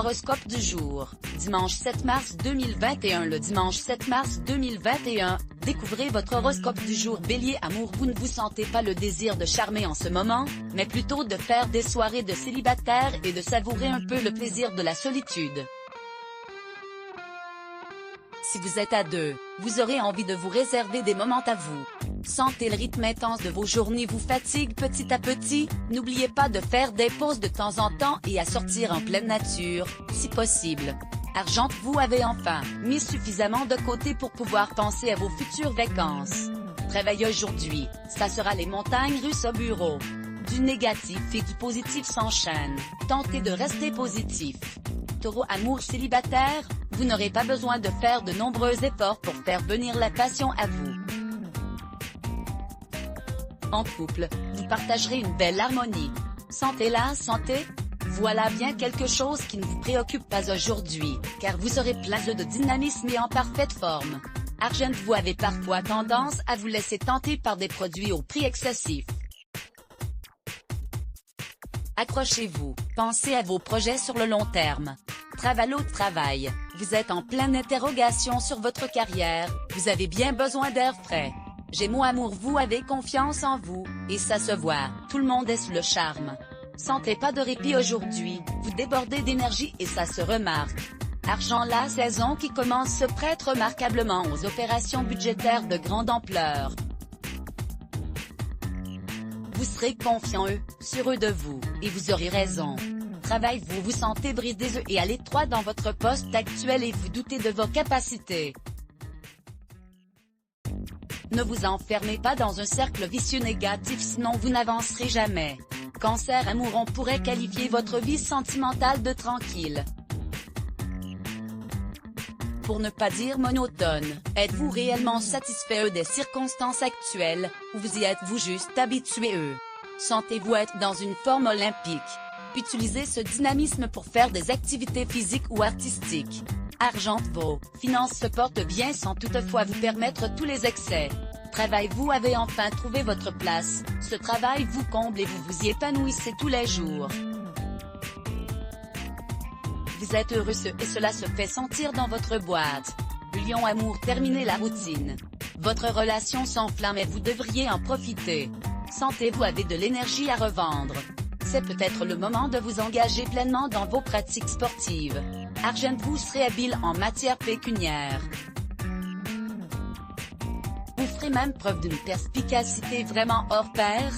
horoscope du jour. Dimanche 7 mars 2021. Le dimanche 7 mars 2021, découvrez votre horoscope du jour. Bélier, amour, vous ne vous sentez pas le désir de charmer en ce moment, mais plutôt de faire des soirées de célibataire et de savourer un peu le plaisir de la solitude. Si vous êtes à deux, vous aurez envie de vous réserver des moments à vous. Santé, le rythme intense de vos journées vous fatigue petit à petit, n'oubliez pas de faire des pauses de temps en temps et à sortir en pleine nature, si possible. Argent, vous avez enfin mis suffisamment de côté pour pouvoir penser à vos futures vacances. Travail, aujourd'hui, ça sera les montagnes russes au bureau. Du négatif et du positif s'enchaînent, tentez de rester positif. Taureau, amour, célibataire, vous n'aurez pas besoin de faire de nombreux efforts pour faire venir la passion à vous. En couple, vous partagerez une belle harmonie. Santé, la santé, voilà bien quelque chose qui ne vous préoccupe pas aujourd'hui, car vous serez plein de dynamisme et en parfaite forme. Argent, vous avez parfois tendance à vous laisser tenter par des produits au prix excessif. Accrochez-vous, pensez à vos projets sur le long terme. Travail, vous êtes en pleine interrogation sur votre carrière, vous avez bien besoin d'air frais. Gémeaux, amour, vous avez confiance en vous, et ça se voit, tout le monde est sous le charme. Santé, pas de répit aujourd'hui, vous débordez d'énergie et ça se remarque. Argent, la saison qui commence se prête remarquablement aux opérations budgétaires de grande ampleur. Vous serez confiant sûr de vous, et vous aurez raison. Travail, vous vous sentez bridé et à l'étroit dans votre poste actuel et vous doutez de vos capacités. Ne vous enfermez pas dans un cercle vicieux négatif sinon vous n'avancerez jamais. Cancer, amour, on pourrait qualifier votre vie sentimentale de tranquille. Pour ne pas dire monotone, êtes-vous réellement satisfait des circonstances actuelles, ou vous y êtes-vous juste habitué Sentez-vous être dans une forme olympique. Utilisez ce dynamisme pour faire des activités physiques ou artistiques. Argent, vos finances se portent bien sans toutefois vous permettre tous les excès. Travail, vous avez enfin trouvé votre place, ce travail vous comble et vous vous y épanouissez tous les jours. Vous êtes heureux et cela se fait sentir dans votre boîte. Lion, amour, terminez la routine. Votre relation s'enflamme et vous devriez en profiter. Santé, vous avez de l'énergie à revendre. C'est peut-être le moment de vous engager pleinement dans vos pratiques sportives. Argent, vous serez habile en matière pécuniaire. Vous ferez même preuve d'une perspicacité vraiment hors pair.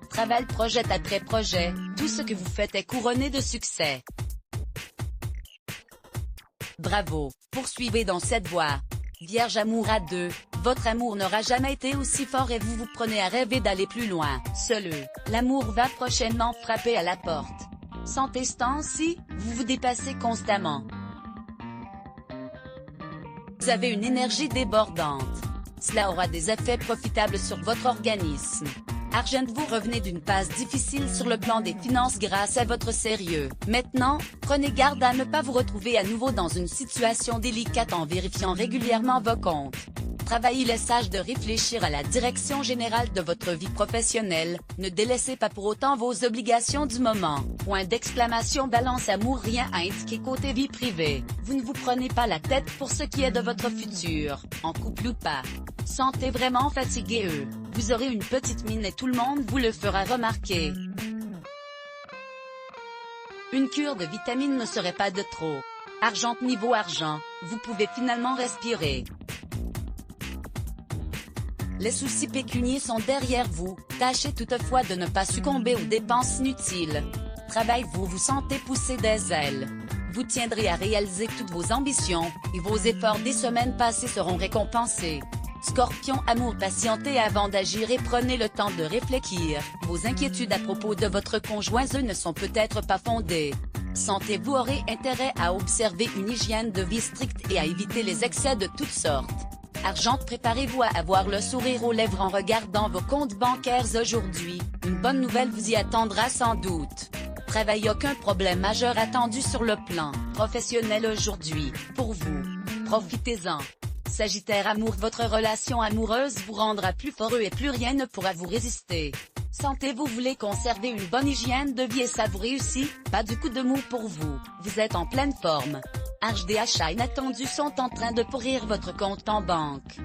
Travail, projet après projet, tout ce que vous faites est couronné de succès. Bravo, poursuivez dans cette voie. Vierge, amour à deux, votre amour n'aura jamais été aussi fort et vous vous prenez à rêver d'aller plus loin. Seul l'amour va prochainement frapper à la porte. Santé, ce temps-ci, vous vous dépassez constamment. Vous avez une énergie débordante. Cela aura des effets profitables sur votre organisme. Argent, vous revenez d'une phase difficile sur le plan des finances grâce à votre sérieux. Maintenant, prenez garde à ne pas vous retrouver à nouveau dans une situation délicate en vérifiant régulièrement vos comptes. Travail, il est sage de réfléchir à la direction générale de votre vie professionnelle, ne délaissez pas pour autant vos obligations du moment. Point d'exclamation, balance, amour, rien à indiquer côté vie privée. Vous ne vous prenez pas la tête pour ce qui est de votre futur, en couple ou pas. Santé, vraiment fatigué vous aurez une petite mine et tout le monde vous le fera remarquer. Une cure de vitamines ne serait pas de trop. Argent, niveau argent, vous pouvez finalement respirer. Les soucis pécuniaires sont derrière vous, tâchez toutefois de ne pas succomber aux dépenses inutiles. Travail, vous vous sentez pousser des ailes. Vous tiendrez à réaliser toutes vos ambitions, et vos efforts des semaines passées seront récompensés. Scorpion, amour, patientez avant d'agir et prenez le temps de réfléchir. Vos inquiétudes à propos de votre conjoint ne sont peut-être pas fondées. Santé, vous aurez intérêt à observer une hygiène de vie stricte et à éviter les excès de toutes sortes. Argent, préparez-vous à avoir le sourire aux lèvres en regardant vos comptes bancaires aujourd'hui, une bonne nouvelle vous y attendra sans doute. Travail, aucun problème majeur attendu sur le plan professionnel aujourd'hui, pour vous. Profitez-en. Sagittaire, amour, votre relation amoureuse vous rendra plus fort et plus rien ne pourra vous résister. Santé, vous voulez conserver une bonne hygiène de vie et ça vous réussit? Pas du coup de mou pour vous, vous êtes en pleine forme. Argent, des achats inattendus sont en train de pourrir votre compte en banque.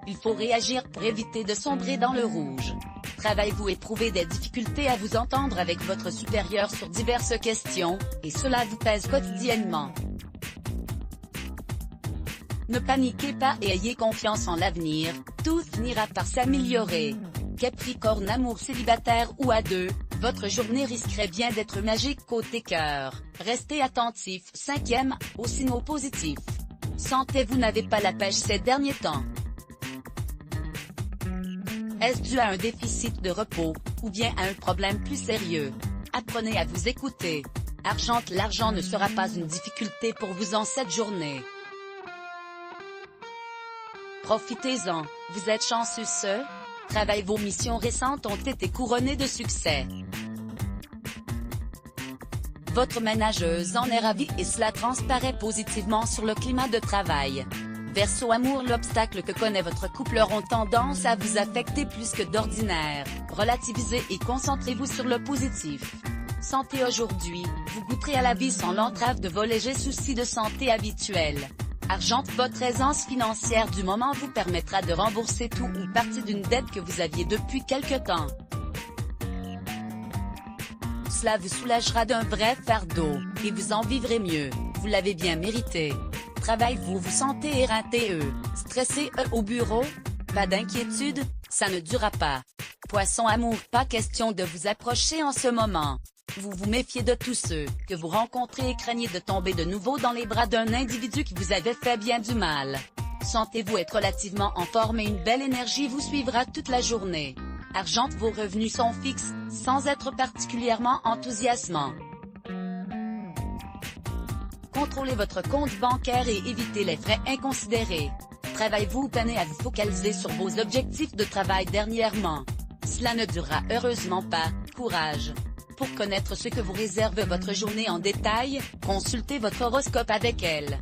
Il faut réagir pour éviter de sombrer dans le rouge. Travail, vous éprouvez des difficultés à vous entendre avec votre supérieur sur diverses questions, et cela vous pèse quotidiennement. Ne paniquez pas et ayez confiance en l'avenir, tout finira par s'améliorer. Capricorne, amour, célibataire ou à deux, votre journée risquerait bien d'être magique côté cœur. Restez attentif. 5e, aux signaux positifs. Santé, vous n'avez pas la pêche ces derniers temps. Est-ce dû à un déficit de repos, ou bien à un problème plus sérieux? Apprenez à vous écouter. Argent, l'argent ne sera pas une difficulté pour vous en cette journée. Profitez-en, vous êtes chanceux. Travail, vos missions récentes ont été couronnées de succès. Votre ménageuse en est ravie et cela transparaît positivement sur le climat de travail. Verseau, amour, l'obstacle que connaît votre couple auront tendance à vous affecter plus que d'ordinaire. Relativisez et concentrez-vous sur le positif. Santé, aujourd'hui, vous goûterez à la vie sans l'entrave de vos légers soucis de santé habituels. Argent, votre aisance financière du moment vous permettra de rembourser tout ou partie d'une dette que vous aviez depuis quelque temps. Cela vous soulagera d'un vrai fardeau, et vous en vivrez mieux, vous l'avez bien mérité. Travail, vous vous sentez éreinté stressé au bureau? Pas d'inquiétude, ça ne durera pas. Poisson, amour, pas question de vous approcher en ce moment. Vous vous méfiez de tous ceux que vous rencontrez et craignez de tomber de nouveau dans les bras d'un individu qui vous avait fait bien du mal. Sentez-vous être relativement en forme et une belle énergie vous suivra toute la journée. Argent, vos revenus sont fixes, sans être particulièrement enthousiasmants. Contrôlez votre compte bancaire et évitez les frais inconsidérés. Travail, vous peinez à vous focaliser sur vos objectifs de travail dernièrement. Cela ne durera heureusement pas, courage. Pour connaître ce que vous réserve votre journée en détail, consultez votre horoscope avec elle.